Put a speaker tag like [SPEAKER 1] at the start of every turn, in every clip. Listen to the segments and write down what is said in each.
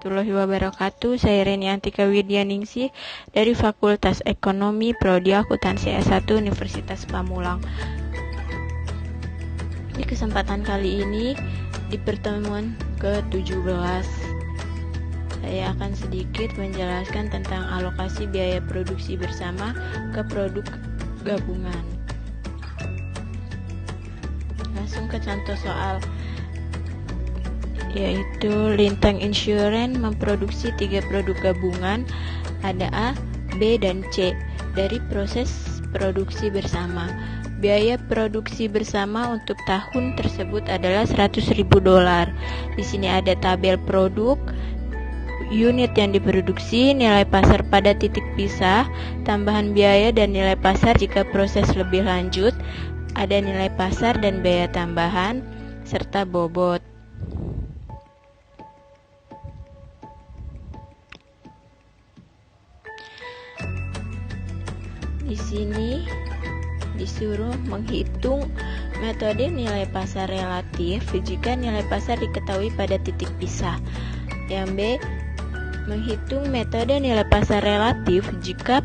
[SPEAKER 1] warahmatullahi wabarakatuh. Saya Reni Antika Widyaningsih dari Fakultas Ekonomi Prodi Akuntansi S1 Universitas Pamulang. Di kesempatan kali ini, di pertemuan ke-17, saya akan sedikit menjelaskan tentang alokasi biaya produksi bersama ke produk gabungan. Langsung ke contoh soal, yaitu Lintang Insurance memproduksi 3 produk gabungan, ada A, B, dan C dari proses produksi bersama. Biaya produksi bersama untuk tahun tersebut adalah $100.000. Di sini ada tabel produk, unit yang diproduksi, nilai pasar pada titik pisah, tambahan biaya dan nilai pasar jika proses lebih lanjut, ada nilai pasar dan biaya tambahan, serta bobot. Di sini disuruh menghitung metode nilai pasar relatif jika nilai pasar diketahui pada titik pisah. Yang B, menghitung metode nilai pasar relatif jika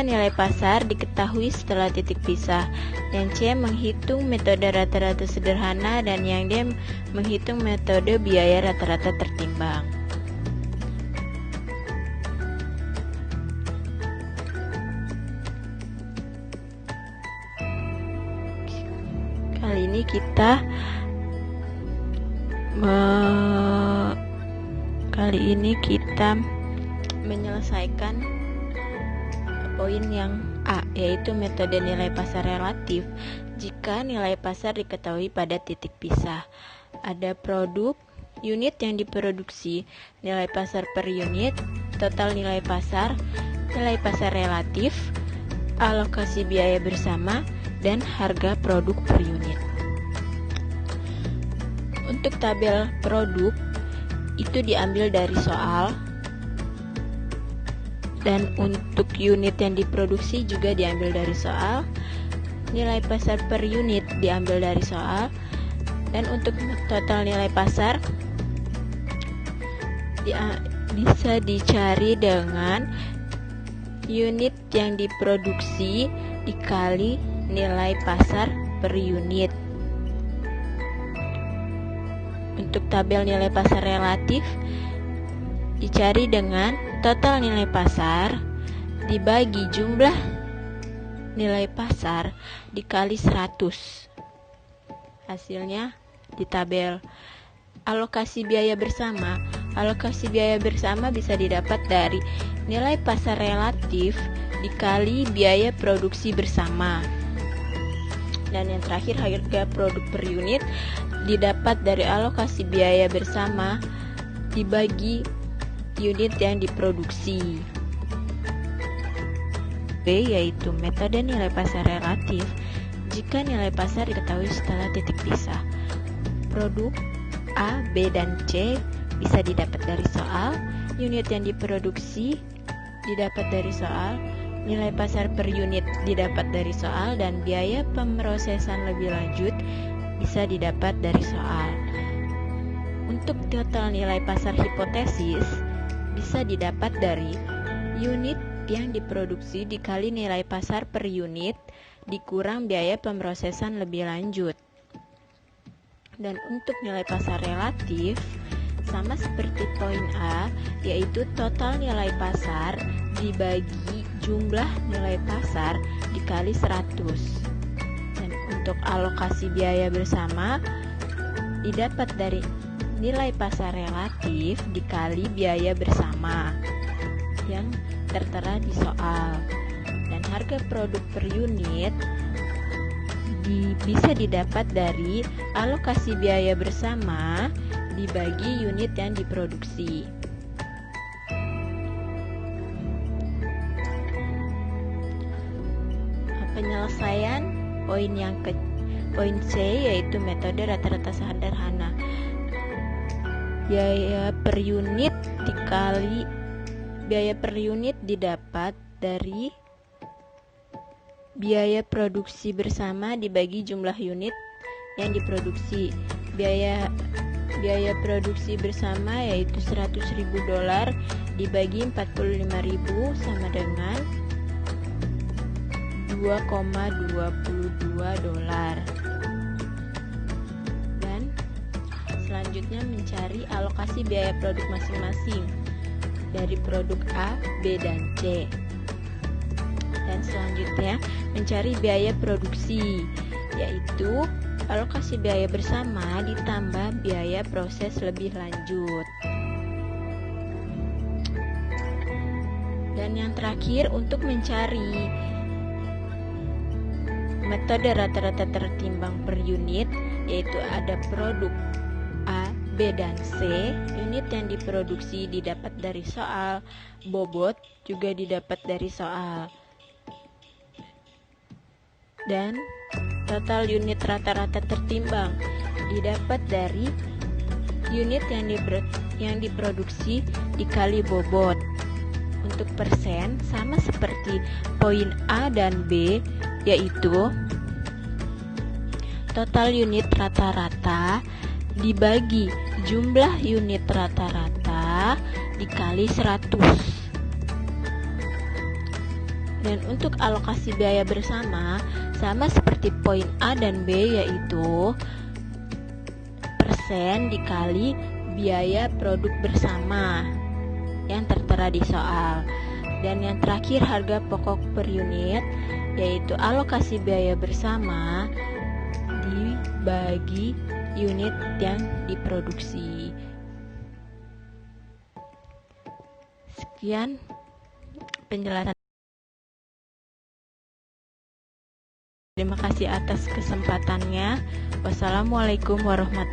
[SPEAKER 1] nilai pasar diketahui setelah titik pisah. Yang C, menghitung metode rata-rata sederhana, dan yang D, menghitung metode biaya rata-rata tertimbang. Kali ini kita menyelesaikan poin yang A, yaitu metode nilai pasar relatif jika nilai pasar diketahui pada titik pisah. Ada produk, unit yang diproduksi, nilai pasar per unit, total nilai pasar relatif, alokasi biaya bersama, dan harga produk per unit. Untuk tabel produk itu diambil dari soal, dan untuk unit yang diproduksi juga diambil dari soal, nilai pasar per unit diambil dari soal, dan untuk total nilai pasar bisa dicari dengan unit yang diproduksi dikali nilai pasar per unit. Untuk tabel nilai pasar relatif dicari dengan total nilai pasar dibagi jumlah nilai pasar dikali 100. Hasilnya di tabel. Alokasi biaya bersama bisa didapat dari nilai pasar relatif dikali biaya produksi bersama. Dan yang terakhir, harga produk per unit didapat dari alokasi biaya bersama dibagi unit yang diproduksi. B, yaitu metode nilai pasar relatif jika nilai pasar diketahui setelah titik pisah. Produk A, B, dan C bisa didapat dari soal, unit yang diproduksi didapat dari soal, nilai pasar per unit didapat dari soal, dan biaya pemrosesan lebih lanjut bisa didapat dari soal. Untuk total nilai pasar hipotesis bisa didapat dari unit yang diproduksi dikali nilai pasar per unit dikurang biaya pemrosesan lebih lanjut. Dan untuk nilai pasar relatif sama seperti poin A, yaitu total nilai pasar dibagi jumlah nilai pasar dikali 100. Dan untuk alokasi biaya bersama didapat dari nilai pasar relatif dikali biaya bersama yang tertera di soal. Dan harga produk per unit bisa didapat dari alokasi biaya bersama dibagi unit yang diproduksi. Penyelesaian poin C, yaitu metode rata-rata sederhana. Biaya per unit didapat dari biaya produksi bersama dibagi jumlah unit yang diproduksi. Biaya biaya produksi bersama yaitu $100.000 dibagi 45.000 sama dengan $2,22. Dan selanjutnya mencari alokasi biaya produk masing-masing dari produk A, B, dan C. Dan selanjutnya mencari biaya produksi, yaitu alokasi biaya bersama ditambah biaya proses lebih lanjut. Dan yang terakhir, untuk mencari metode rata-rata tertimbang per unit, yaitu ada produk A, B, dan C. Unit yang diproduksi didapat dari soal, bobot juga didapat dari soal. Dan total unit rata-rata tertimbang didapat dari unit yang diproduksi dikali bobot. Untuk persen sama seperti poin A dan B, yaitu total unit rata-rata dibagi jumlah unit rata-rata dikali 100. Dan untuk alokasi biaya bersama sama seperti poin A dan B, yaitu persen dikali biaya produk bersama yang tertera di soal. Dan yang terakhir, harga pokok per unit, yaitu alokasi biaya bersama dibagi unit yang diproduksi. Sekian penjelasan. Terima kasih atas kesempatannya. Wassalamualaikum warahmatullahi wabarakatuh.